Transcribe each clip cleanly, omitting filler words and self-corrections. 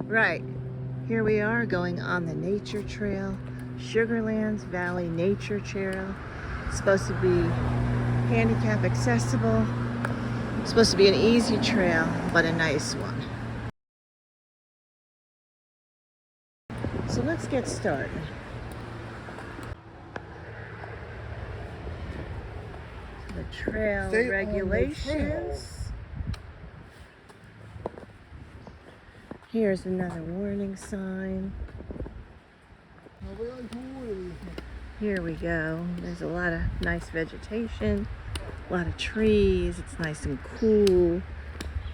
Right. Here we are going on the nature trail, Sugarland Valley Nature Trail. It's supposed to be handicap accessible. It's supposed to be an easy trail, but a nice one. So let's get started. The trail regulations. Here's another warning sign. Here we go. There's a lot of nice vegetation, a lot of trees. It's nice and cool,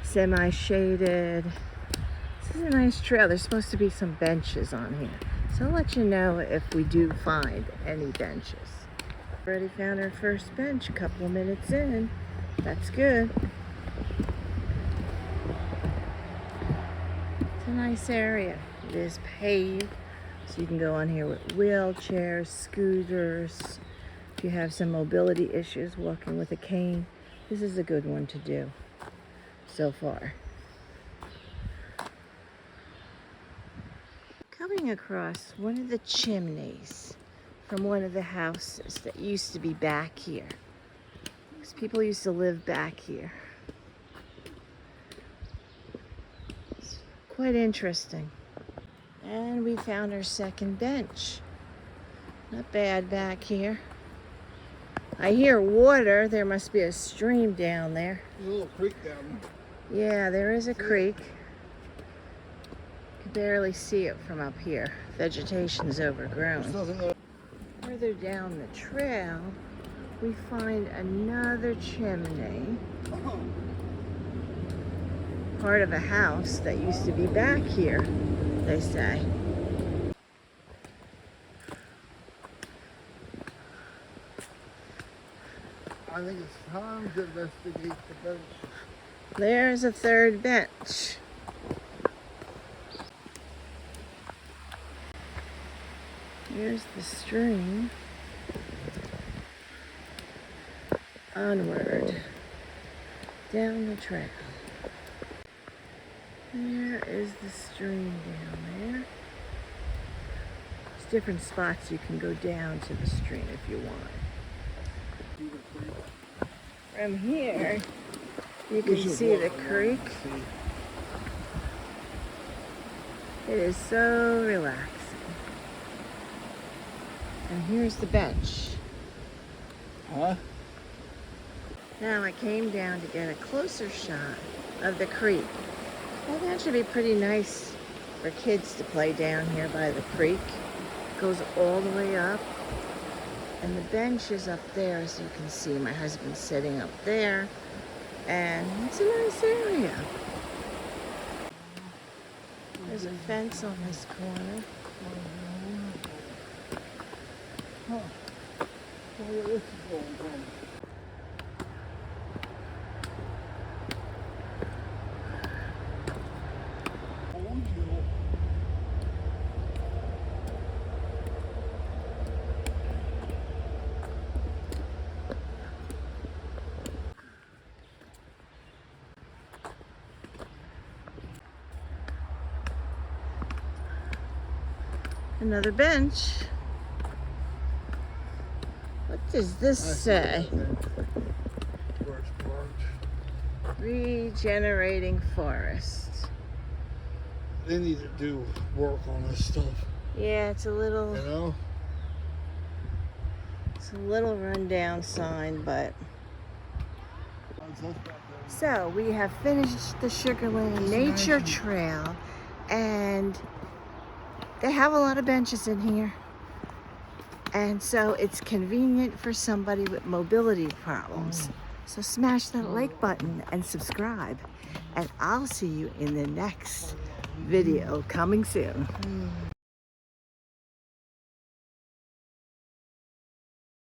semi-shaded. This is a nice trail. There's supposed to be some benches on here. So I'll let you know if we do find any benches. Already found our first bench a couple of minutes in. That's good. It's a nice area. It is paved, so you can go on here with wheelchairs, scooters. If you have some mobility issues, walking with a cane, this is a good one to do so far. Coming across one of the chimneys from one of the houses that used to be back here. Because people used to live back here. It's quite interesting. And we found our second bench. Not bad back here. I hear water. There must be a stream down there. There's a little creek down there. Yeah, there is a creek. You can barely see it from up here. Vegetation's overgrown. Further down the trail, we find another chimney. Part of a house that used to be back here, they say. I think it's time to investigate the bench. There's a third bench. Here's the stream. Onward. Down the trail. There is the stream down there. There's different spots you can go down to the stream if you want. From here, you can see the creek. It is so relaxing. And here's the bench. Huh? Now I came down to get a closer shot of the creek. Well, that should be pretty nice for kids to play down here by the creek. It goes all the way up. And the bench is up there, as you can see. My husband's sitting up there. And it's a nice area. There's a fence on this corner. Huh. Where this is going from? Another bench. What does this say? Regenerating forest. They need to do work on this stuff. Yeah, it's a little, you know? It's a little rundown sign, but. So we have finished the Sugarland Nature Trail, and they have a lot of benches in here. And so it's convenient for somebody with mobility problems. So smash that like button and subscribe. And I'll see you in the next video coming soon.